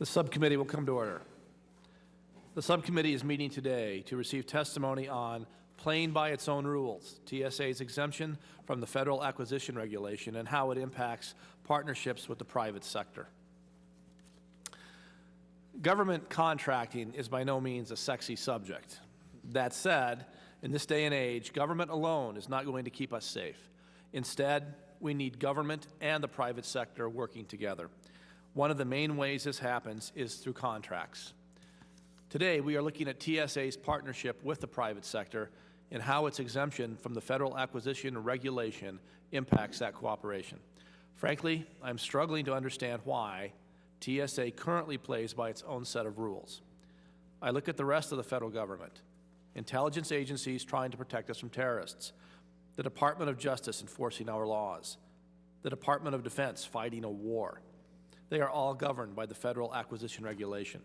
The subcommittee will come to order. The subcommittee is meeting today to receive testimony on playing by its own rules, TSA's exemption from the federal acquisition regulation and how it impacts partnerships with the private sector. Government contracting is by no means a sexy subject. That said, in this day and age, government alone is not going to keep us safe. Instead, we need government and the private sector working together. One of the main ways this happens is through contracts. Today, we are looking at TSA's partnership with the private sector and how its exemption from the federal acquisition regulation impacts that cooperation. Frankly, I'm struggling to understand why TSA currently plays by its own set of rules. I look at the rest of the federal government, intelligence agencies trying to protect us from terrorists, the Department of Justice enforcing our laws, the Department of Defense fighting a war. They are all governed by the federal acquisition regulation.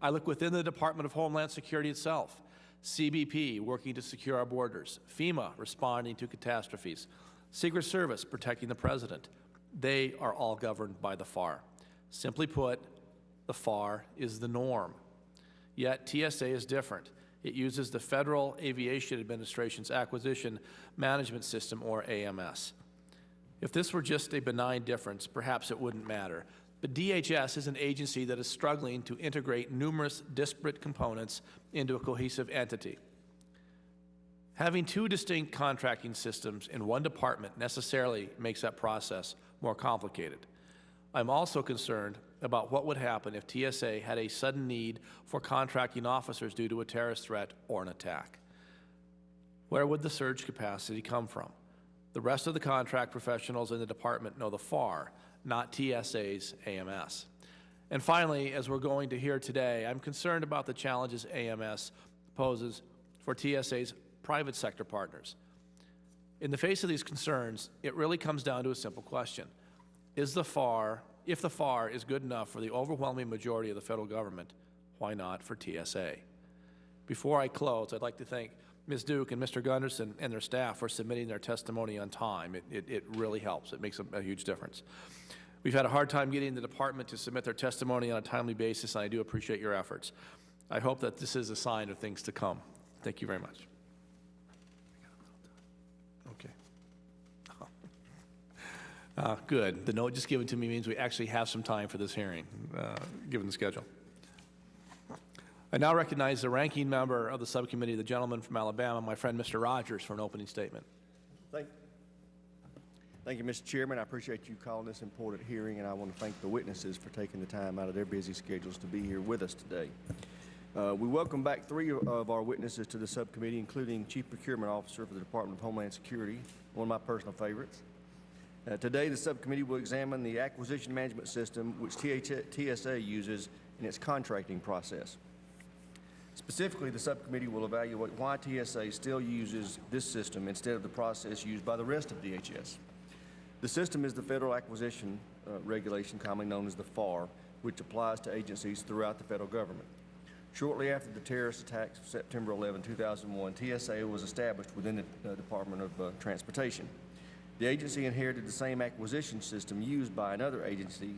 I look within the Department of Homeland Security itself, CBP working to secure our borders, FEMA responding to catastrophes, Secret Service protecting the President. They are all governed by the FAR. Simply put, the FAR is the norm. Yet TSA is different. It uses the Federal Aviation Administration's Acquisition Management System, or AMS. If this were just a benign difference, perhaps it wouldn't matter. But DHS is an agency that is struggling to integrate numerous disparate components into a cohesive entity. Having two distinct contracting systems in one department necessarily makes that process more complicated. I'm also concerned about what would happen if TSA had a sudden need for contracting officers due to a terrorist threat or an attack. Where would the surge capacity come from? The rest of the contract professionals in the department know the FAR, not TSA's AMS. And finally, as we're going to hear today, I'm concerned about the challenges AMS poses for TSA's private sector partners. In the face of these concerns, it really comes down to a simple question. If the FAR is good enough for the overwhelming majority of the federal government, why not for TSA? Before I close, I'd like to thank Ms. Duke and Mr. Gunderson and their staff for submitting their testimony on time. It really helps. It makes a huge difference. We've had a hard time getting the department to submit their testimony on a timely basis, and I do appreciate your efforts. I hope that this is a sign of things to come. Thank you very much. Good. The note just given to me means we actually have some time for this hearing, given the schedule. I now recognize the ranking member of the subcommittee, the gentleman from Alabama, my friend Mr. Rogers, for an opening statement. Thank you, Mr. Chairman. I appreciate you calling this important hearing, and I want to thank the witnesses for taking the time out of their busy schedules to be here with us today. We welcome back three of our witnesses to the subcommittee, including Chief Procurement Officer for the Department of Homeland Security, one of my personal favorites. Today, the subcommittee will examine the acquisition management system which TSA uses in its contracting process. Specifically, the subcommittee will evaluate why TSA still uses this system instead of the process used by the rest of DHS. The system is the Federal Acquisition Regulation, commonly known as the FAR, which applies to agencies throughout the federal government. Shortly after the terrorist attacks of September 11, 2001, TSA was established within the Department of Transportation. The agency inherited the same acquisition system used by another agency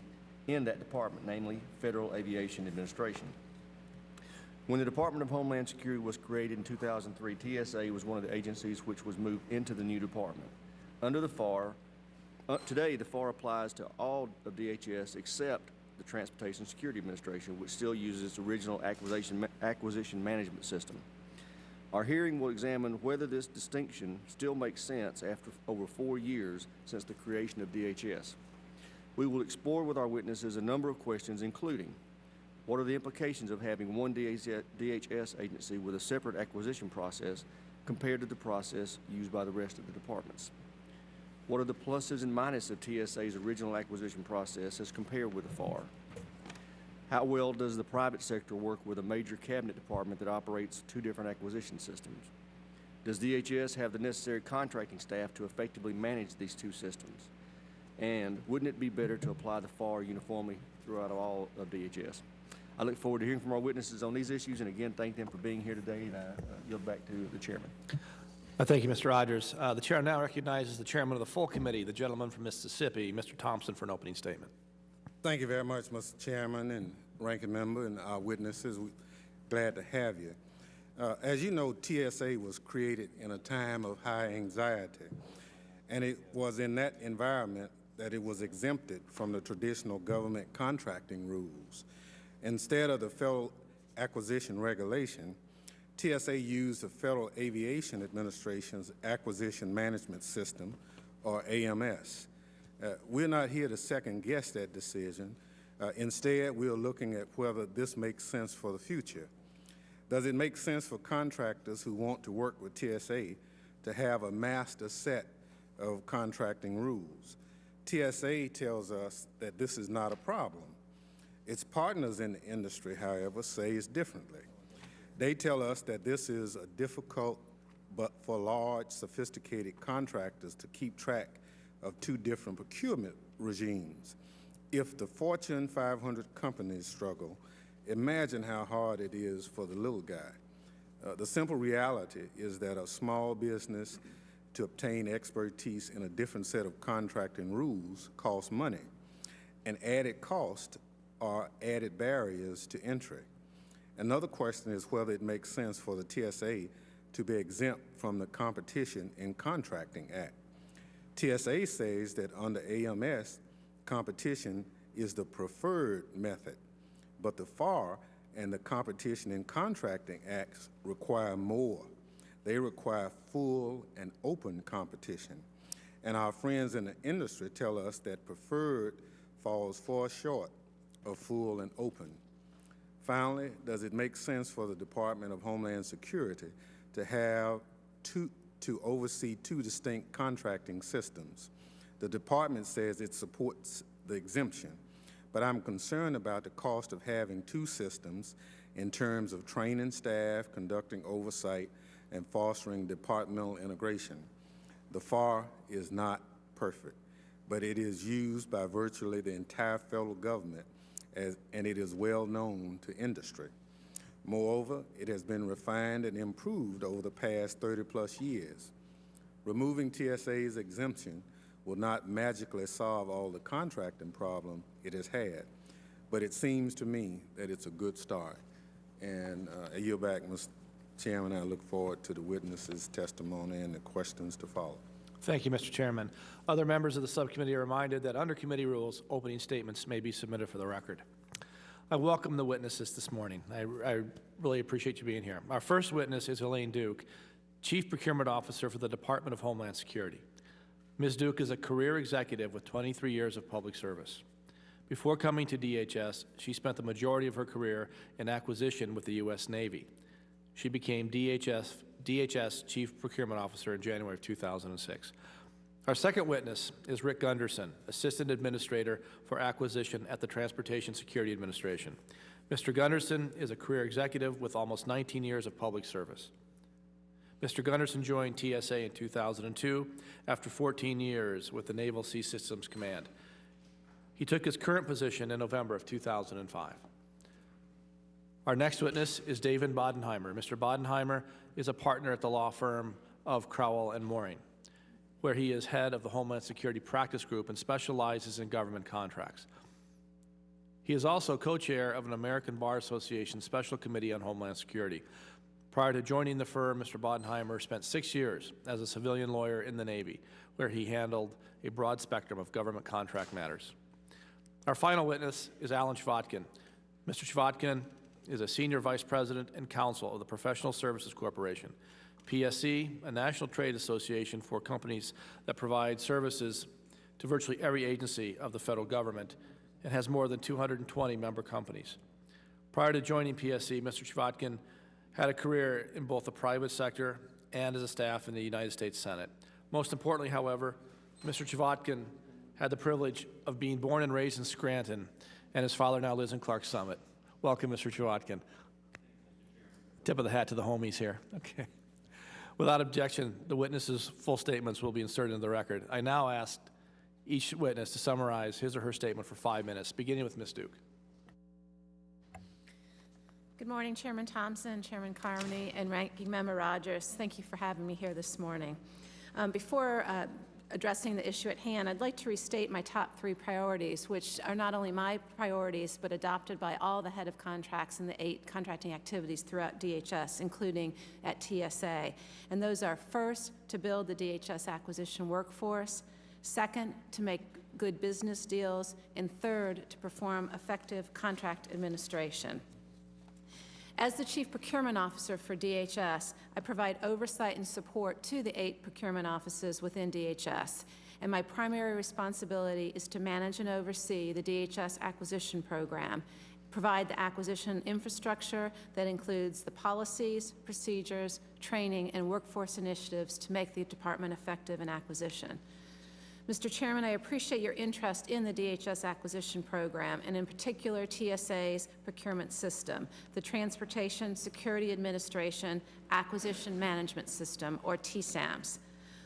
in that department, namely Federal Aviation Administration. When the Department of Homeland Security was created in 2003, TSA was one of the agencies which was moved into the new department. Under the FAR, today the FAR applies to all of DHS except the Transportation Security Administration, which still uses its original acquisition management system. Our hearing will examine whether this distinction still makes sense after over 4 years since the creation of DHS. We will explore with our witnesses a number of questions, including what are the implications of having one DHS agency with a separate acquisition process compared to the process used by the rest of the departments? What are the pluses and minuses of TSA's original acquisition process as compared with the FAR? How well does the private sector work with a major cabinet department that operates two different acquisition systems? Does DHS have the necessary contracting staff to effectively manage these two systems? And wouldn't it be better to apply the FAR uniformly throughout all of DHS? I look forward to hearing from our witnesses on these issues, and again, thank them for being here today, and I yield back to the chairman. Thank you, Mr. Rogers. The chair now recognizes the chairman of the full committee, the gentleman from Mississippi, Mr. Thompson, for an opening statement. Thank you very much, Mr. Chairman, and Ranking Member, and our witnesses. We're glad to have you. As you know, TSA was created in a time of high anxiety, and it was in that environment that it was exempted from the traditional government contracting rules. Instead of the Federal Acquisition Regulation, TSA used the Federal Aviation Administration's Acquisition Management System, or AMS. We're not here to second-guess that decision. Instead, we are looking at whether this makes sense for the future. Does it make sense for contractors who want to work with TSA to have a master set of contracting rules? TSA tells us that this is not a problem. Its partners in the industry, however, say it's differently. They tell us that this is a difficult, but for large, sophisticated contractors to keep track of two different procurement regimes. If the Fortune 500 companies struggle, imagine how hard it is for the little guy. The simple reality is that a small business to obtain expertise in a different set of contracting rules costs money, and added costs are added barriers to entry. Another question is whether it makes sense for the TSA to be exempt from the Competition in Contracting Act. TSA says that under AMS, competition is the preferred method, but the FAR and the Competition in Contracting Acts require more. They require full and open competition. And our friends in the industry tell us that preferred falls far short of full and open. Finally, does it make sense for the Department of Homeland Security to oversee two distinct contracting systems? The department says it supports the exemption, but I'm concerned about the cost of having two systems in terms of training staff, conducting oversight, and fostering departmental integration. The FAR is not perfect, but it is used by virtually the entire federal government, and it is well known to industry. Moreover, it has been refined and improved over the past 30-plus years. Removing TSA's exemption will not magically solve all the contracting problem it has had, but it seems to me that it's a good start. And I yield back, Mr. Chairman. I look forward to the witnesses' testimony and the questions to follow. Thank you, Mr. Chairman. Other members of the subcommittee are reminded that under committee rules, opening statements may be submitted for the record. I welcome the witnesses this morning. I really appreciate you being here. Our first witness is Elaine Duke, Chief Procurement Officer for the Department of Homeland Security. Ms. Duke is a career executive with 23 years of public service. Before coming to DHS, she spent the majority of her career in acquisition with the U.S. Navy. She became DHS Chief Procurement Officer in January of 2006. Our second witness is Rick Gunderson, Assistant Administrator for Acquisition at the Transportation Security Administration. Mr. Gunderson is a career executive with almost 19 years of public service. Mr. Gunderson joined TSA in 2002 after 14 years with the Naval Sea Systems Command. He took his current position in November of 2005. Our next witness is David Bodenheimer. Mr. Bodenheimer is a partner at the law firm of Crowell and Mooring, where he is head of the Homeland Security Practice Group and specializes in government contracts. He is also co-chair of an American Bar Association Special Committee on Homeland Security. Prior to joining the firm, Mr. Bodenheimer spent 6 years as a civilian lawyer in the Navy, where he handled a broad spectrum of government contract matters. Our final witness is Alan Chvatkin. Mr. Chvatkin is a Senior Vice President and Counsel of the Professional Services Corporation, PSC, a national trade association for companies that provide services to virtually every agency of the federal government and has more than 220 member companies. Prior to joining PSC, Mr. Chvatkin had a career in both the private sector and as a staff in the United States Senate. Most importantly, however, Mr. Chvatkin had the privilege of being born and raised in Scranton, and his father now lives in Clark Summit. Welcome, Mr. Chvatkin. Tip of the hat to the homies here. Okay. Without objection, the witnesses' full statements will be inserted into the record. I now ask each witness to summarize his or her statement for 5 minutes, beginning with Ms. Duke. Good morning, Chairman Thompson, Chairman Carmody, and Ranking Member Rogers. Thank you for having me here this morning. Before addressing the issue at hand, I'd like to restate my top 3 priorities, which are not only my priorities, but adopted by all the head of contracts in the 8 contracting activities throughout DHS, including at TSA. And those are, first, to build the DHS acquisition workforce, second, to make good business deals, and third, to perform effective contract administration. As the Chief Procurement Officer for DHS, I provide oversight and support to the 8 procurement offices within DHS, and my primary responsibility is to manage and oversee the DHS acquisition program, provide the acquisition infrastructure that includes the policies, procedures, training, and workforce initiatives to make the department effective in acquisition. Mr. Chairman, I appreciate your interest in the DHS acquisition program, and in particular TSA's procurement system, the Transportation Security Administration Acquisition Management System, or TSAMS.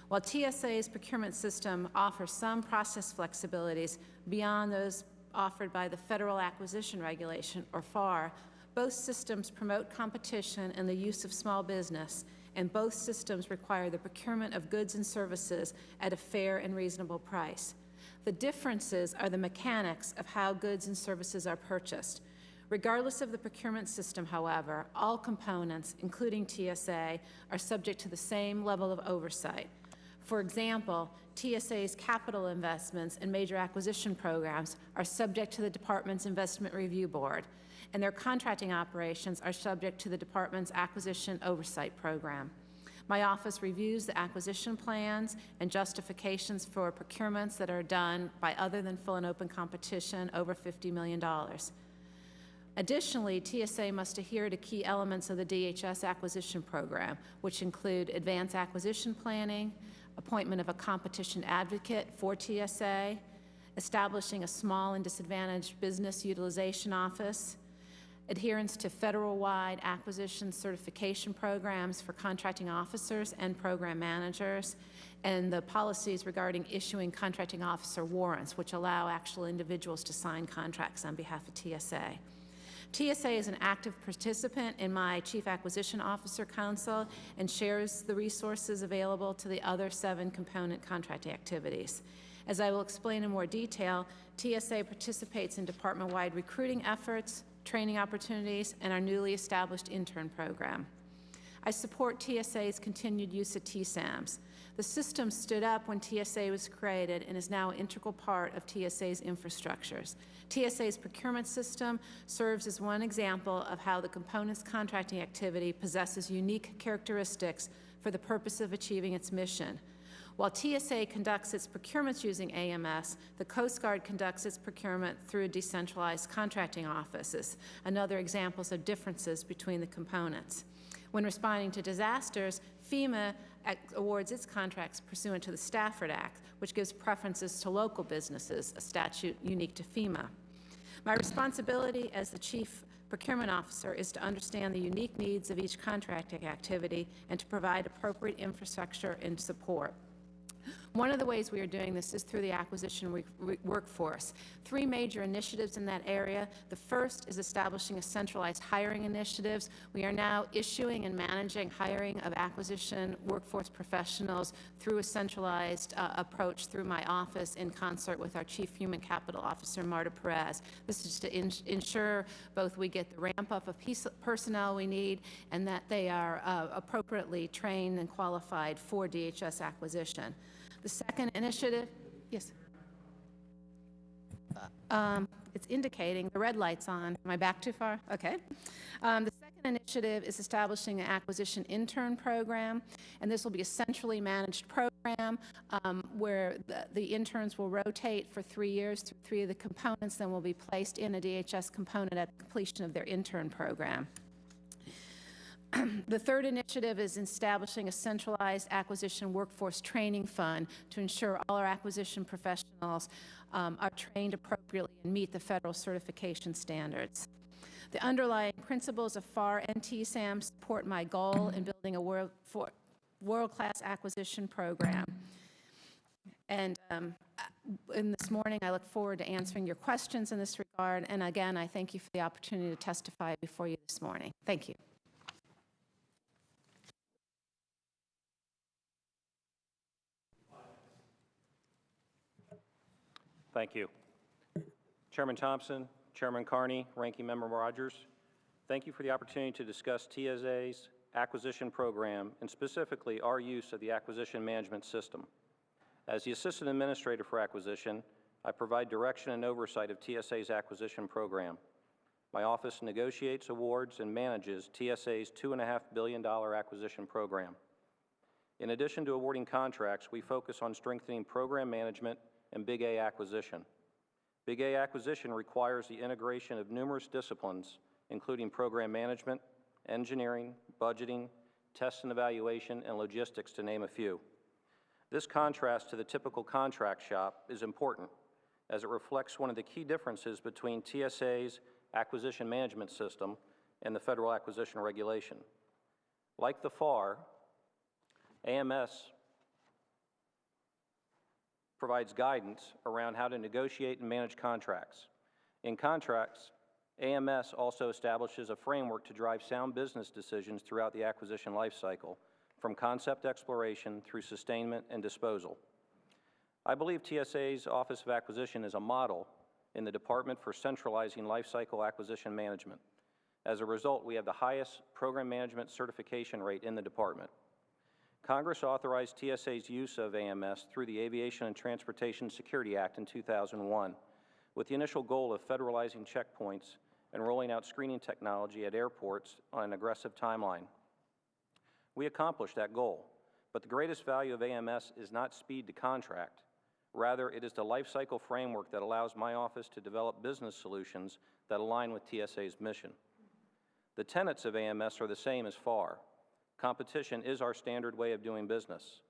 While TSA's procurement system offers some process flexibilities beyond those offered by the Federal Acquisition Regulation, or FAR, both systems promote competition and the use of small business, and both systems require the procurement of goods and services at a fair and reasonable price. The differences are the mechanics of how goods and services are purchased. Regardless of the procurement system, however, all components, including TSA, are subject to the same level of oversight. For example, TSA's capital investments and major acquisition programs are subject to the Department's Investment Review Board, and their contracting operations are subject to the Department's Acquisition Oversight Program. My office reviews the acquisition plans and justifications for procurements that are done by other than full and open competition over $50 million. Additionally, TSA must adhere to key elements of the DHS acquisition program, which include advanced acquisition planning, appointment of a competition advocate for TSA, establishing a small and disadvantaged business utilization office, adherence to federal-wide acquisition certification programs for contracting officers and program managers, and the policies regarding issuing contracting officer warrants, which allow actual individuals to sign contracts on behalf of TSA. TSA is an active participant in my Chief Acquisition Officer Council and shares the resources available to the other 7 component contracting activities. As I will explain in more detail, TSA participates in department-wide recruiting efforts, training opportunities, and our newly established intern program. I support TSA's continued use of TSAMS. The system stood up when TSA was created and is now an integral part of TSA's infrastructures. TSA's procurement system serves as one example of how the components contracting activity possesses unique characteristics for the purpose of achieving its mission. While TSA conducts its procurements using AMS, the Coast Guard conducts its procurement through decentralized contracting offices, another examples of differences between the components. When responding to disasters, FEMA awards its contracts pursuant to the Stafford Act, which gives preferences to local businesses, a statute unique to FEMA. My responsibility as the Chief Procurement Officer is to understand the unique needs of each contracting activity and to provide appropriate infrastructure and support. One of the ways we are doing this is through the acquisition workforce. 3 major initiatives in that area. The first is establishing a centralized hiring initiatives. We are now issuing and managing hiring of acquisition workforce professionals through a centralized approach through my office in concert with our Chief Human Capital Officer, Marta Perez. This is to ensure both we get the ramp up of personnel we need and that they are appropriately trained and qualified for DHS acquisition. The second initiative, yes. It's indicating the red light's on. Am I back too far? Okay. The second initiative is establishing an acquisition intern program, and this will be a centrally managed program where the interns will rotate for 3 years through 3 of the components, then will be placed in a DHS component at the completion of their intern program. The third initiative is establishing a centralized acquisition workforce training fund to ensure all our acquisition professionals are trained appropriately and meet the federal certification standards. The underlying principles of FAR and TSAM support my goal in building a world-class acquisition program. And this morning, I look forward to answering your questions in this regard. And again, I thank you for the opportunity to testify before you this morning. Thank you. Thank you. Chairman Thompson, Chairman Carney, Ranking Member Rogers, thank you for the opportunity to discuss TSA's acquisition program and specifically our use of the acquisition management system. As the Assistant Administrator for Acquisition, I provide direction and oversight of TSA's acquisition program. My office negotiates, awards, and manages TSA's $2.5 billion acquisition program. In addition to awarding contracts, we focus on strengthening program management and Big A acquisition. Big A acquisition requires the integration of numerous disciplines, including program management, engineering, budgeting, test and evaluation, and logistics, to name a few. This contrast to the typical contract shop is important, as it reflects one of the key differences between TSA's acquisition management system and the Federal Acquisition Regulation. Like the FAR, AMS provides guidance around how to negotiate and manage contracts. In contracts, AMS also establishes a framework to drive sound business decisions throughout the acquisition lifecycle, from concept exploration through sustainment and disposal. I believe TSA's Office of Acquisition is a model in the Department for centralizing lifecycle acquisition management. As a result, we have the highest program management certification rate in the department. Congress authorized TSA's use of AMS through the Aviation and Transportation Security Act in 2001, with the initial goal of federalizing checkpoints and rolling out screening technology at airports on an aggressive timeline. We accomplished that goal, but the greatest value of AMS is not speed to contract. Rather, it is the lifecycle framework that allows my office to develop business solutions that align with TSA's mission. The tenets of AMS are the same as FAR. Competition is our standard way of doing business.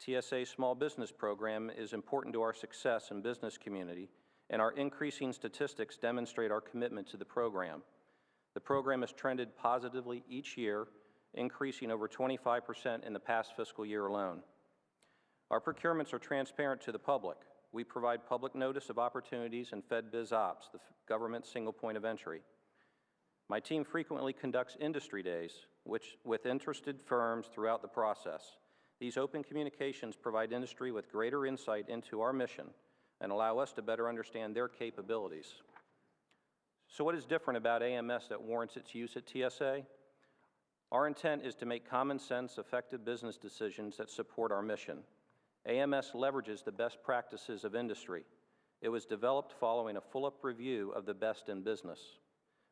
TSA's small business program is important to our success and business community, and our increasing statistics demonstrate our commitment to the program. The program has trended positively each year, increasing over 25% in the past fiscal year alone. Our procurements are transparent to the public. We provide public notice of opportunities and Fed Biz Ops, the government's single point of entry. My team frequently conducts industry days, with interested firms throughout the process. These open communications provide industry with greater insight into our mission and allow us to better understand their capabilities. So what is different about AMS that warrants its use at TSA? Our intent is to make common sense, effective business decisions that support our mission. AMS leverages the best practices of industry. It was developed following a full-up review of the best in business.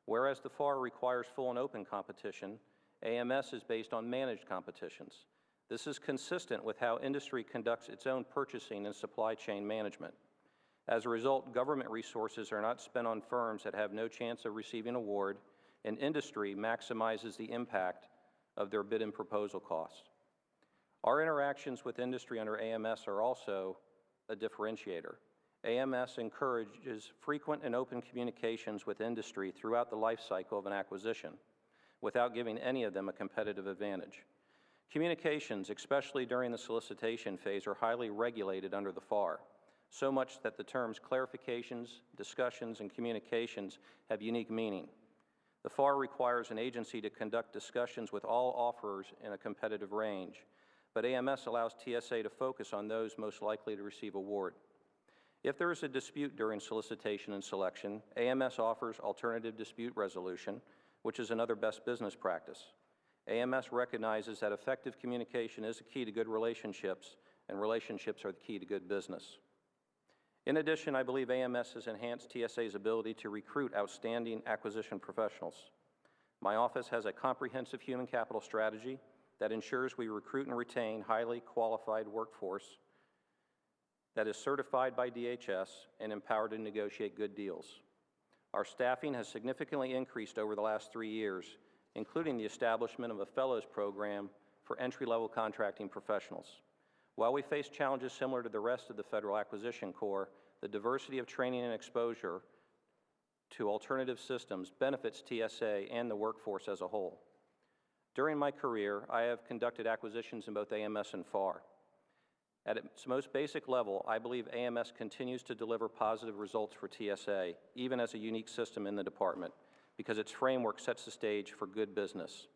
Whereas the FAR requires full and open competition, AMS is based on managed competitions. This is consistent with how industry conducts its own purchasing and supply chain management. As a result, government resources are not spent on firms that have no chance of receiving an award, and industry maximizes the impact of their bid and proposal costs. Our interactions with industry under AMS are also a differentiator. AMS encourages frequent and open communications with industry throughout the life cycle of an acquisition, without giving any of them a competitive advantage. Communications, especially during the solicitation phase, are highly regulated under the FAR, so much that the terms clarifications, discussions, and communications have unique meaning. The FAR requires an agency to conduct discussions with all offerors in a competitive range, but AMS allows TSA to focus on those most likely to receive award. If there is a dispute during solicitation and selection, AMS offers alternative dispute resolution, which is another best business practice. AMS recognizes that effective communication is a key to good relationships, and relationships are the key to good business. In addition, I believe AMS has enhanced TSA's ability to recruit outstanding acquisition professionals. My office has a comprehensive human capital strategy that ensures we recruit and retain highly qualified workforce that is certified by DHS and empowered to negotiate good deals. Our staffing has significantly increased over the last 3 years, including the establishment of a fellows program for entry-level contracting professionals. While we face challenges similar to the rest of the Federal Acquisition Corps, the diversity of training and exposure to alternative systems benefits TSA and the workforce as a whole. During my career, I have conducted acquisitions in both AMS and FAR. At its most basic level, I believe AMS continues to deliver positive results for TSA, even as a unique system in the department, because its framework sets the stage for good business.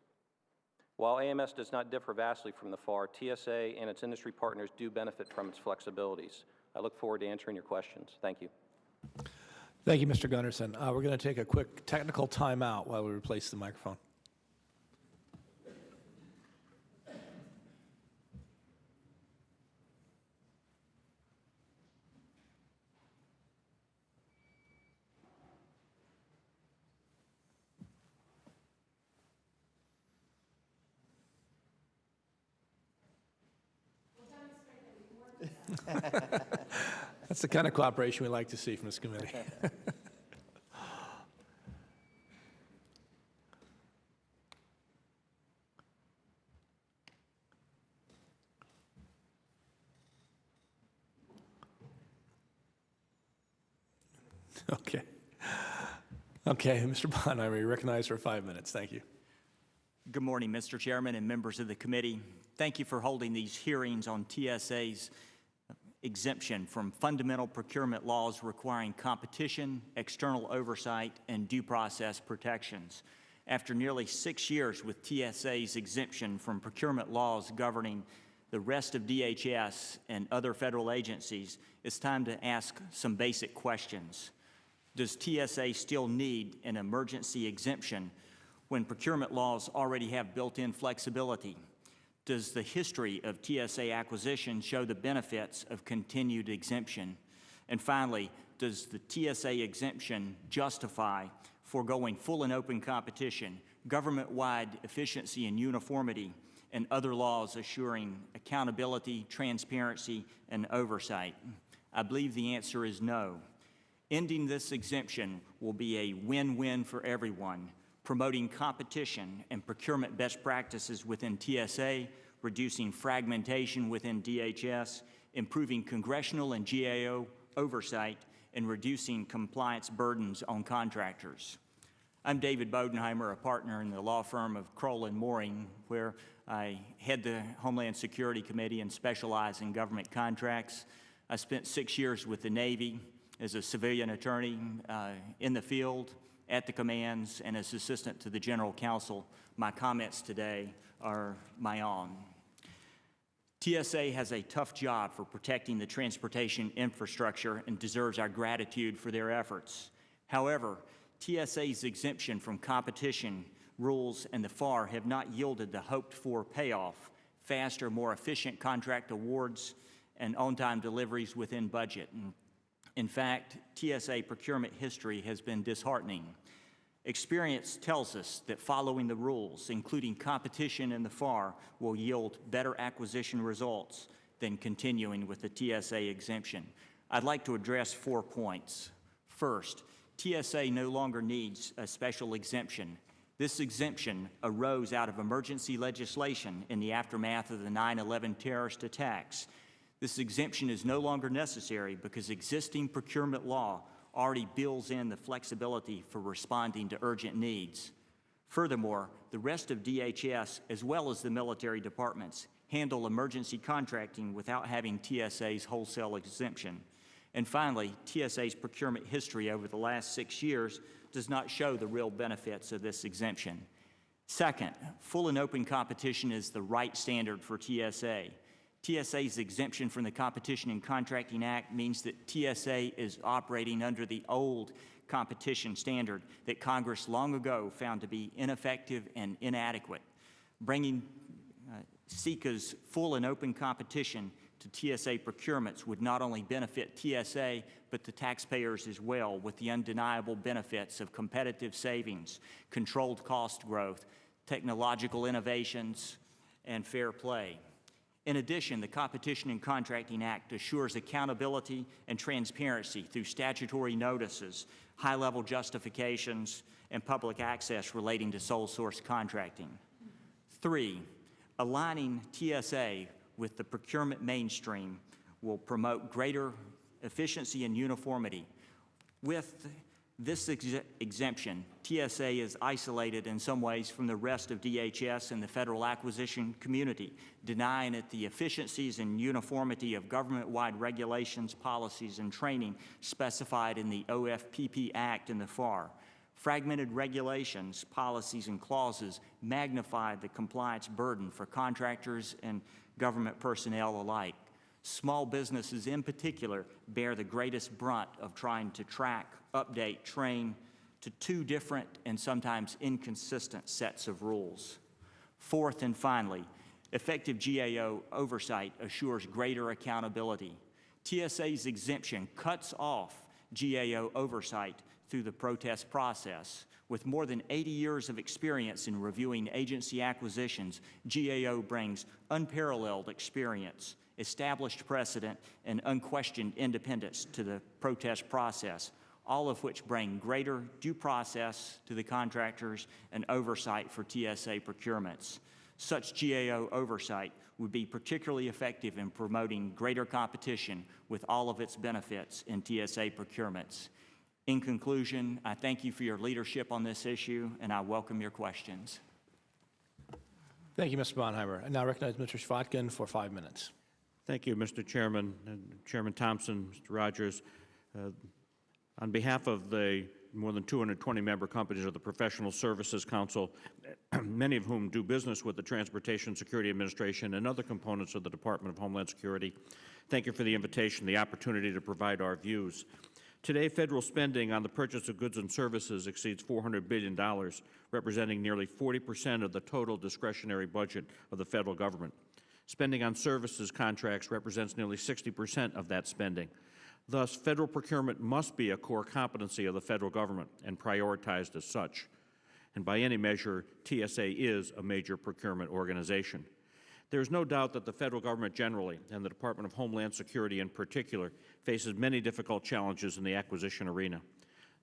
While AMS does not differ vastly from the FAR, TSA and its industry partners do benefit from its flexibilities. I look forward to answering your questions. Thank you. Thank you, Mr. Gunderson. We're going to take a quick technical timeout while we replace the microphone. That's the kind of cooperation we like to see from this committee. Okay. Okay, Mr. Bonheimer, you're recognized for 5 minutes. Thank you. Good morning, Mr. Chairman and members of the committee. Thank you for holding these hearings on TSA's exemption from fundamental procurement laws requiring competition, external oversight, and due process protections. After nearly 6 years with TSA's exemption from procurement laws governing the rest of DHS and other federal agencies, it's time to ask some basic questions. Does TSA still need an emergency exemption when procurement laws already have built-in flexibility? Does the history of TSA acquisition show the benefits of continued exemption? And finally, does the TSA exemption justify foregoing full and open competition, government-wide efficiency and uniformity, and other laws assuring accountability, transparency, and oversight? I believe the answer is no. Ending this exemption will be a win-win for everyone, promoting competition and procurement best practices within TSA, reducing fragmentation within DHS, improving congressional and GAO oversight, and reducing compliance burdens on contractors. I'm David Bodenheimer, a partner in the law firm of Kroll and Mooring, where I head the Homeland Security Committee and specialize in government contracts. I spent 6 years with the Navy as a civilian attorney in the field, at the commands, and as assistant to the General Counsel. My comments today are my own. TSA has a tough job for protecting the transportation infrastructure and deserves our gratitude for their efforts. However, TSA's exemption from competition rules and the FAR have not yielded the hoped-for payoff: faster, more efficient contract awards and on-time deliveries within budget. In fact, TSA procurement history has been disheartening. Experience tells us that following the rules, including competition in the FAR, will yield better acquisition results than continuing with the TSA exemption. I'd like to address 4 points. First, TSA no longer needs a special exemption. This exemption arose out of emergency legislation in the aftermath of the 9/11 terrorist attacks. This exemption is no longer necessary because existing procurement law already builds in the flexibility for responding to urgent needs. Furthermore, the rest of DHS, as well as the military departments, handle emergency contracting without having TSA's wholesale exemption. And finally, TSA's procurement history over the last 6 years does not show the real benefits of this exemption. Second, full and open competition is the right standard for TSA. TSA's exemption from the Competition and Contracting Act means that TSA is operating under the old competition standard that Congress long ago found to be ineffective and inadequate. Bringing SECA's full and open competition to TSA procurements would not only benefit TSA, but the taxpayers as well, with the undeniable benefits of competitive savings, controlled cost growth, technological innovations, and fair play. In addition, the Competition and Contracting Act assures accountability and transparency through statutory notices, high-level justifications, and public access relating to sole source contracting. 3, aligning TSA with the procurement mainstream will promote greater efficiency and uniformity. With this exemption, TSA is isolated in some ways from the rest of DHS and the federal acquisition community, denying it the efficiencies and uniformity of government-wide regulations, policies, and training specified in the OFPP Act and the FAR. Fragmented regulations, policies, and clauses magnify the compliance burden for contractors and government personnel alike. Small businesses in particular bear the greatest brunt of trying to track, update, train to two different and sometimes inconsistent sets of rules. Fourth and finally, effective GAO oversight assures greater accountability. TSA's exemption cuts off GAO oversight through the protest process. With more than 80 years of experience in reviewing agency acquisitions, GAO brings unparalleled experience, established precedent, and unquestioned independence to the protest process, all of which bring greater due process to the contractors and oversight for TSA procurements. Such GAO oversight would be particularly effective in promoting greater competition with all of its benefits in TSA procurements. In conclusion, I thank you for your leadership on this issue, and I welcome your questions. Thank you, Mr. Bonheimer. I now recognize Mr. Schvatkin for 5 minutes. Thank you, Mr. Chairman, Chairman Thompson, Mr. Rogers. On behalf of the more than 220 member companies of the Professional Services Council, many of whom do business with the Transportation Security Administration and other components of the Department of Homeland Security, thank you for the invitation, the opportunity to provide our views. Today, federal spending on the purchase of goods and services exceeds $400 billion, representing nearly 40% of the total discretionary budget of the federal government. Spending on services contracts represents nearly 60% of that spending. Thus, federal procurement must be a core competency of the federal government and prioritized as such. And by any measure, TSA is a major procurement organization. There is no doubt that the federal government generally, and the Department of Homeland Security in particular, faces many difficult challenges in the acquisition arena.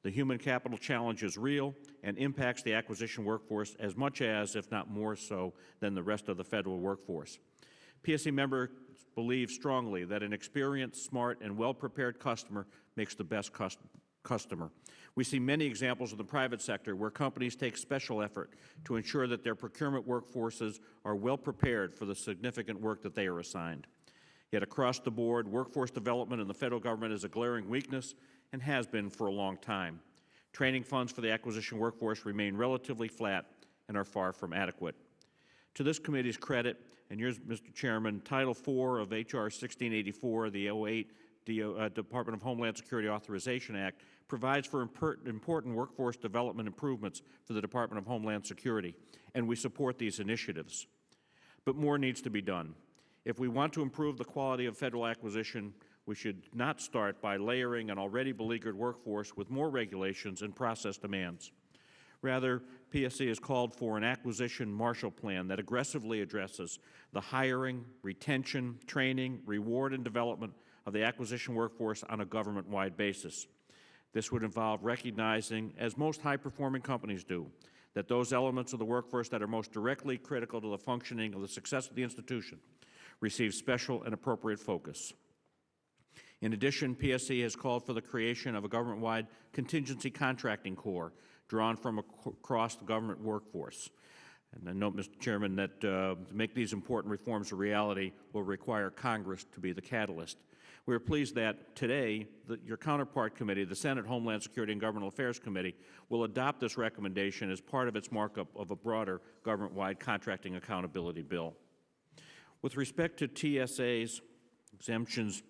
The human capital challenge is real and impacts the acquisition workforce as much as, if not more so, than the rest of the federal workforce. PSC members believe strongly that an experienced, smart, and well-prepared customer makes the best customer. We see many examples in the private sector where companies take special effort to ensure that their procurement workforces are well prepared for the significant work that they are assigned. Yet across the board, workforce development in the federal government is a glaring weakness and has been for a long time. Training funds for the acquisition workforce remain relatively flat and are far from adequate. To this committee's credit, and yours, Mr. Chairman, Title IV of H.R. 1684, the 08 Department of Homeland Security Authorization Act, provides for important workforce development improvements for the Department of Homeland Security, and we support these initiatives. But more needs to be done. If we want to improve the quality of federal acquisition, we should not start by layering an already beleaguered workforce with more regulations and process demands. Rather, PSC has called for an acquisition Marshall Plan that aggressively addresses the hiring, retention, training, reward, and development of the acquisition workforce on a government-wide basis. This would involve recognizing, as most high-performing companies do, that those elements of the workforce that are most directly critical to the functioning of the success of the institution receive special and appropriate focus. In addition, PSC has called for the creation of a government-wide contingency contracting corps drawn from across the government workforce. And I note, Mr. Chairman, that to make these important reforms a reality will require Congress to be the catalyst. We are pleased that today your counterpart committee, the Senate Homeland Security and Governmental Affairs Committee, will adopt this recommendation as part of its markup of a broader government-wide contracting accountability bill. With respect to TSA's exemptions,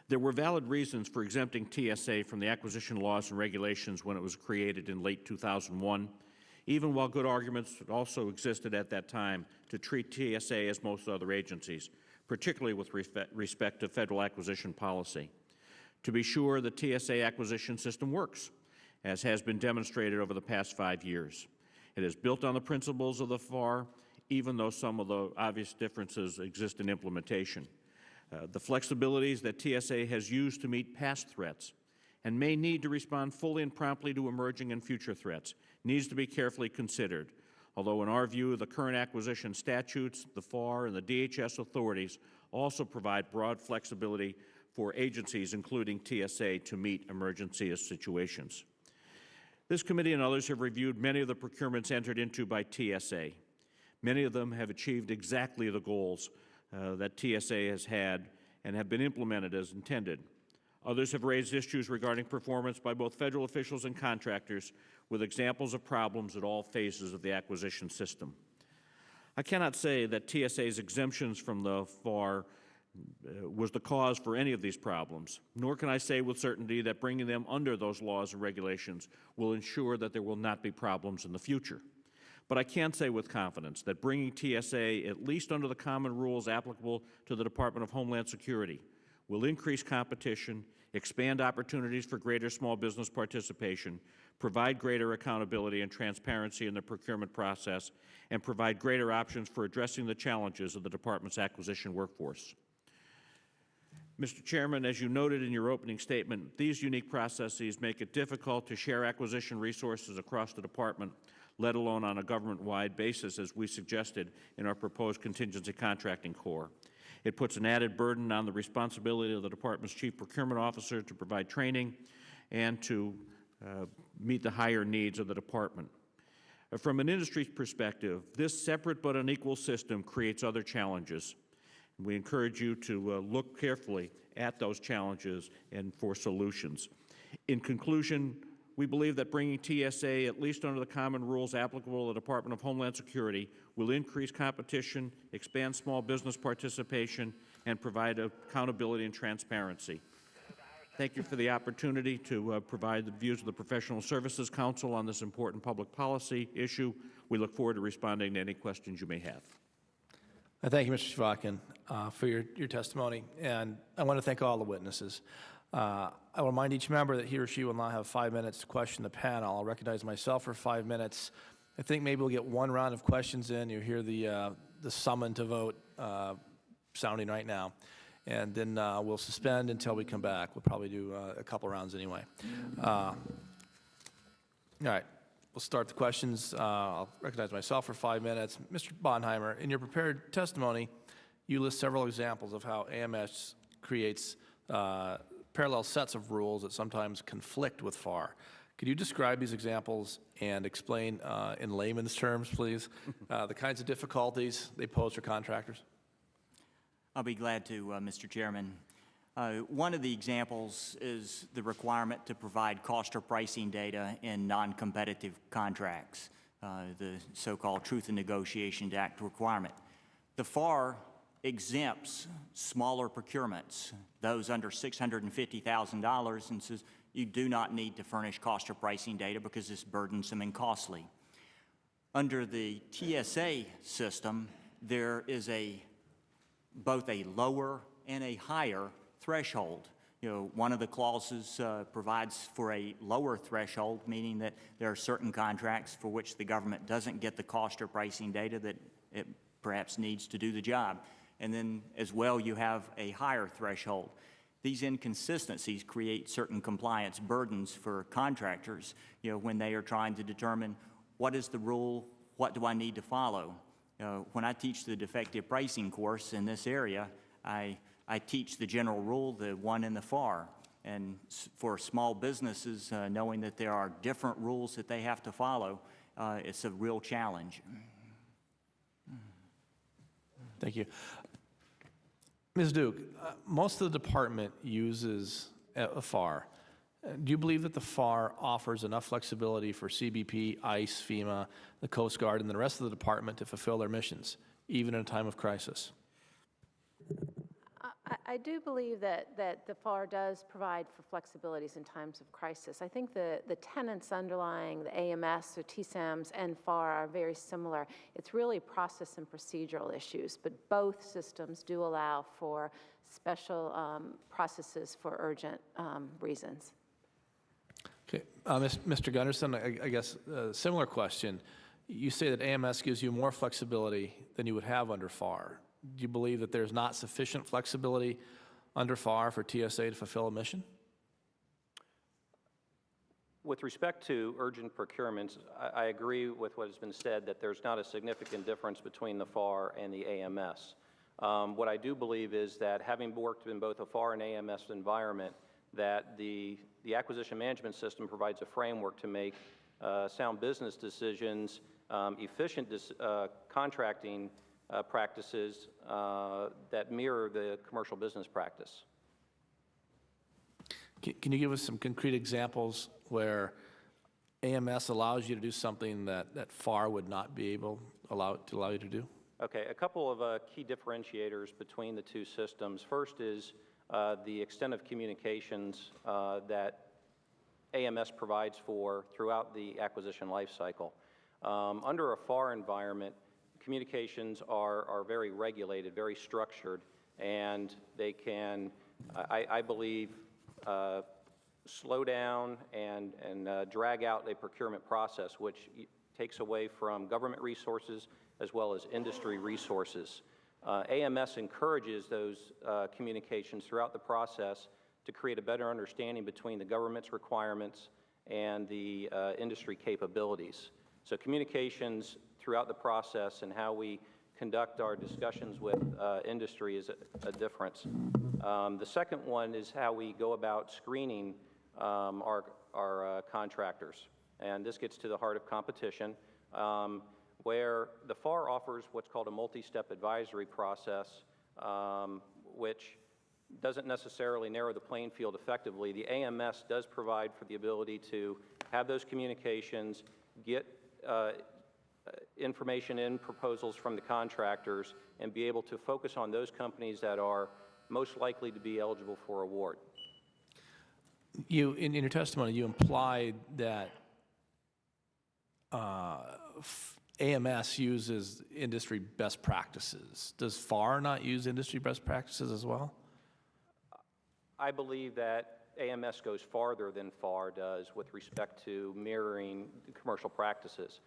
there were valid reasons for exempting TSA from the acquisition laws and regulations when it was created in late 2001, even while good arguments also existed at that time to treat TSA as most other agencies, particularly with respect to federal acquisition policy. To be sure, the TSA acquisition system works, as has been demonstrated over the past 5 years. It is built on the principles of the FAR, even though some of the obvious differences exist in implementation. The flexibilities that TSA has used to meet past threats and may need to respond fully and promptly to emerging and future threats needs to be carefully considered. Although in our view, the current acquisition statutes, the FAR, and the DHS authorities also provide broad flexibility for agencies, including TSA, to meet emergency situations. This committee and others have reviewed many of the procurements entered into by TSA. Many of them have achieved exactly the goals that TSA has had and have been implemented as intended. Others have raised issues regarding performance by both federal officials and contractors, with examples of problems at all phases of the acquisition system. I cannot say that TSA's exemptions from the FAR was the cause for any of these problems, nor can I say with certainty that bringing them under those laws and regulations will ensure that there will not be problems in the future. But I can say with confidence that bringing TSA at least under the common rules applicable to the Department of Homeland Security will increase competition, expand opportunities for greater small business participation, provide greater accountability and transparency in the procurement process, and provide greater options for addressing the challenges of the Department's acquisition workforce. Mr. Chairman, as you noted in your opening statement, these unique processes make it difficult to share acquisition resources across the Department, let alone on a government-wide basis, as we suggested in our proposed contingency contracting core. It puts an added burden on the responsibility of the Department's Chief Procurement Officer to provide training and to meet the higher needs of the Department. From an industry perspective, this separate but unequal system creates other challenges. We encourage you to look carefully at those challenges and for solutions. In conclusion, we believe that bringing TSA, at least under the common rules applicable to the Department of Homeland Security, will increase competition, expand small business participation, and provide accountability and transparency. Thank you for the opportunity to provide the views of the Professional Services Council on this important public policy issue. We look forward to responding to any questions you may have. Thank you, Mr. Chvakin, for your testimony, and I want to thank all the witnesses. I will remind each member that he or she will now have 5 minutes to question the panel. I'll recognize myself for 5 minutes. I think maybe we'll get one round of questions in. You hear the summon to vote sounding right now, and then we'll suspend until we come back. We'll probably do a couple rounds anyway. All right. We'll start the questions. I'll recognize myself for 5 minutes. Mr. Bonheimer, in your prepared testimony, you list several examples of how AMS creates parallel sets of rules that sometimes conflict with FAR. Could you describe these examples and explain in layman's terms, please, the kinds of difficulties they pose for contractors? I'll be glad to, Mr. Chairman. One of the examples is the requirement to provide cost or pricing data in non-competitive contracts, the so-called Truth in Negotiations Act requirement. The FAR exempts smaller procurements, those under $650,000, and says you do not need to furnish cost or pricing data because it's burdensome and costly. Under the TSA system, there is both a lower and a higher threshold. You know, one of the clauses provides for a lower threshold, meaning that there are certain contracts for which the government doesn't get the cost or pricing data that it perhaps needs to do the job. And then as well, you have a higher threshold. These inconsistencies create certain compliance burdens for contractors, you know, when they are trying to determine what is the rule, what do I need to follow. When I teach the defective pricing course in this area, I teach the general rule, the one in the FAR. And for small businesses, knowing that there are different rules that they have to follow, it's a real challenge. Thank you. Ms. Duke, most of the department uses a FAR. Do you believe that the FAR offers enough flexibility for CBP, ICE, FEMA, the Coast Guard, and the rest of the department to fulfill their missions, even in a time of crisis? I do believe that the FAR does provide for flexibilities in times of crisis. I think the tenets underlying the AMS or TSAMs and FAR are very similar. It's really process and procedural issues, but both systems do allow for special processes for urgent reasons. Okay, Mr. Gunderson, I guess a similar question. You say that AMS gives you more flexibility than you would have under FAR. Do you believe that there's not sufficient flexibility under FAR for TSA to fulfill a mission? With respect to urgent procurements, I agree with what has been said that there's not a significant difference between the FAR and the AMS. What I do believe is that having worked in both a FAR and AMS environment, that the acquisition management system provides a framework to make sound business decisions, efficient contracting practices that mirror the commercial business practice. Can you give us some concrete examples where AMS allows you to do something that FAR would not be able to allow you to do? Okay, a couple of key differentiators between the two systems. First is the extent of communications that AMS provides for throughout the acquisition life cycle. Under a FAR environment, communications are very regulated, very structured, and they can, I believe, slow down and drag out a procurement process, which takes away from government resources as well as industry resources. AMS encourages those communications throughout the process to create a better understanding between the government's requirements and the industry capabilities. So communications throughout the process and how we conduct our discussions with industry is a difference. The second one is how we go about screening our contractors. And this gets to the heart of competition, where the FAR offers what's called a multi-step advisory process, which doesn't necessarily narrow the playing field effectively. The AMS does provide for the ability to have those communications, get information in proposals from the contractors, and be able to focus on those companies that are most likely to be eligible for award. You, in your testimony, you implied that AMS uses industry best practices. Does FAR not use industry best practices as well? I believe that AMS goes farther than FAR does with respect to mirroring commercial practices.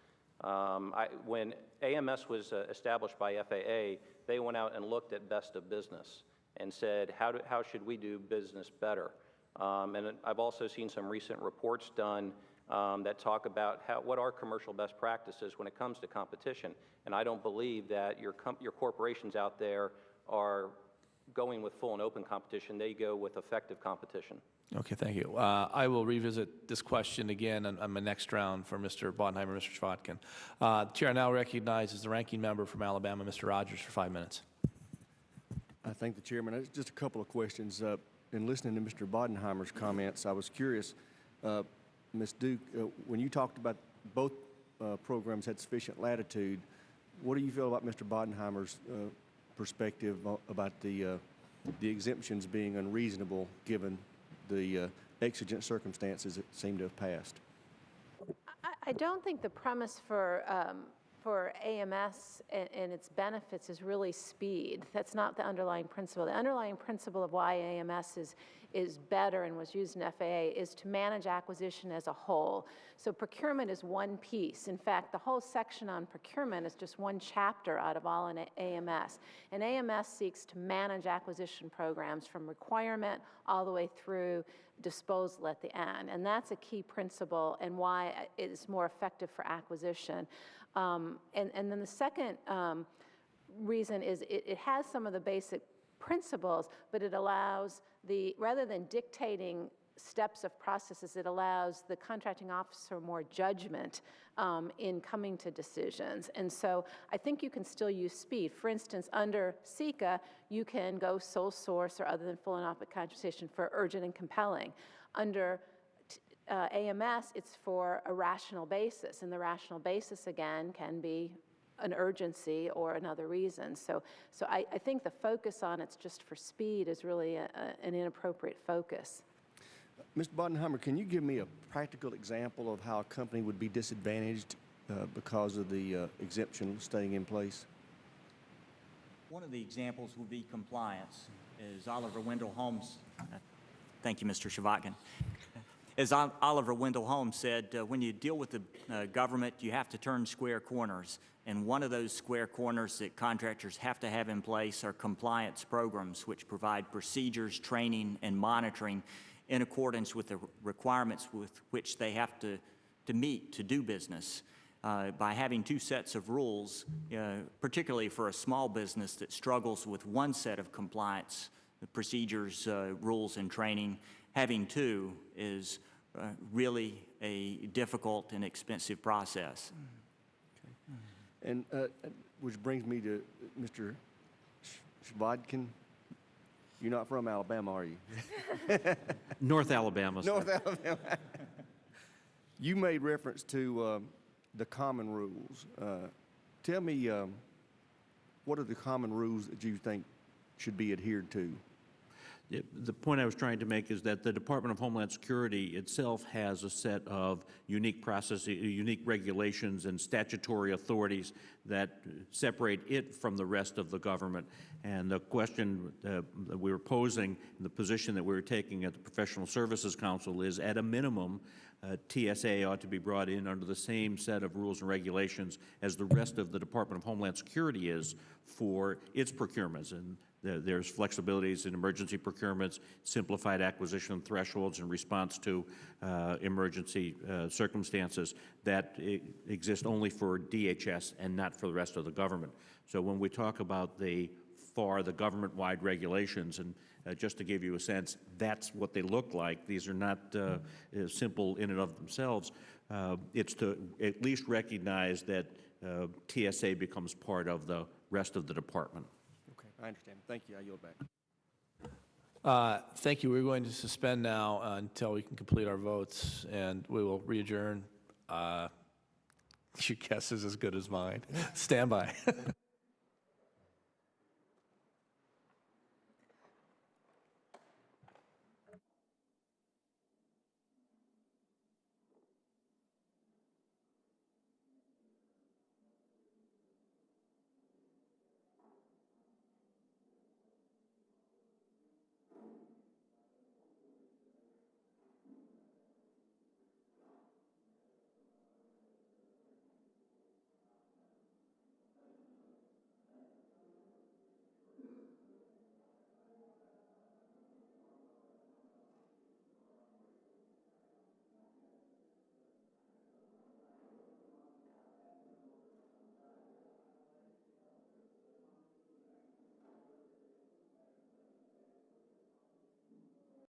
When AMS was established by FAA, they went out and looked at best of business and said, how should we do business better? And I've also seen some recent reports done that talk about what are commercial best practices when it comes to competition. And I don't believe that your corporations out there are going with full and open competition. They go with effective competition. Okay, thank you. I will revisit this question again on my next round for Mr. Bodenheimer, Mr. Schwatkin. The Chair now recognizes the ranking member from Alabama, Mr. Rogers, for 5 minutes. I thank the chairman. Just a couple of questions. In listening to Mr. Bodenheimer's comments, I was curious, Ms. Duke, when you talked about both programs had sufficient latitude, what do you feel about Mr. Bodenheimer's perspective about the exemptions being unreasonable given the exigent circumstances that seem to have passed? I don't think the premise for AMS and its benefits is really speed. That's not the underlying principle. The underlying principle of why AMS is better and was used in FAA is to manage acquisition as a whole. So procurement is one piece. In fact, the whole section on procurement is just one chapter out of all in AMS. And AMS seeks to manage acquisition programs from requirement all the way through disposal at the end. And that's a key principle and why it is more effective for acquisition. And then the second reason is it has some of the basic principles, but it allows rather than dictating steps of processes, it allows the contracting officer more judgment in coming to decisions. And so I think you can still use speed. For instance, under SECA, you can go sole source or other than full and open contractation for urgent and compelling. Under AMS, it's for a rational basis, and the rational basis, again, can be an urgency or another reason. So I think the focus on it's just for speed is really an inappropriate focus. Mr. Bodenheimer, can you give me a practical example of how a company would be disadvantaged because of the exemption staying in place? One of the examples would be compliance. As Oliver Wendell Holmes, thank you, Mr. Schwatkin. As Oliver Wendell Holmes said, when you deal with the government, you have to turn square corners. And one of those square corners that contractors have to have in place are compliance programs, which provide procedures, training, and monitoring in accordance with the requirements with which they have to meet to do business. By having two sets of rules, particularly for a small business that struggles with one set of compliance, the procedures, rules, and training, having two is really a difficult and expensive process. Okay. And which brings me to Mr. Schwatkin. You're not from Alabama, are you? North Alabama. North Alabama. You made reference to the common rules. Tell me what are the common rules that you think should be adhered to? The point I was trying to make is that the Department of Homeland Security itself has a set of unique processes, unique regulations and statutory authorities that separate it from the rest of the government. And the question that we were posing, and the position that we were taking at the Professional Services Council is, at a minimum, TSA ought to be brought in under the same set of rules and regulations as the rest of the Department of Homeland Security is for its procurements. And there's flexibilities in emergency procurements, simplified acquisition thresholds in response to emergency circumstances that exist only for DHS and not for the rest of the government. So when we talk about the government-wide regulations, and just to give you a sense, that's what they look like. These are not simple in and of themselves. It's to at least recognize that TSA becomes part of the rest of the department. Okay, I understand. Thank you. I yield back. Thank you. We're going to suspend now until we can complete our votes, and we will re-adjourn. Your guess is as good as mine. Stand by.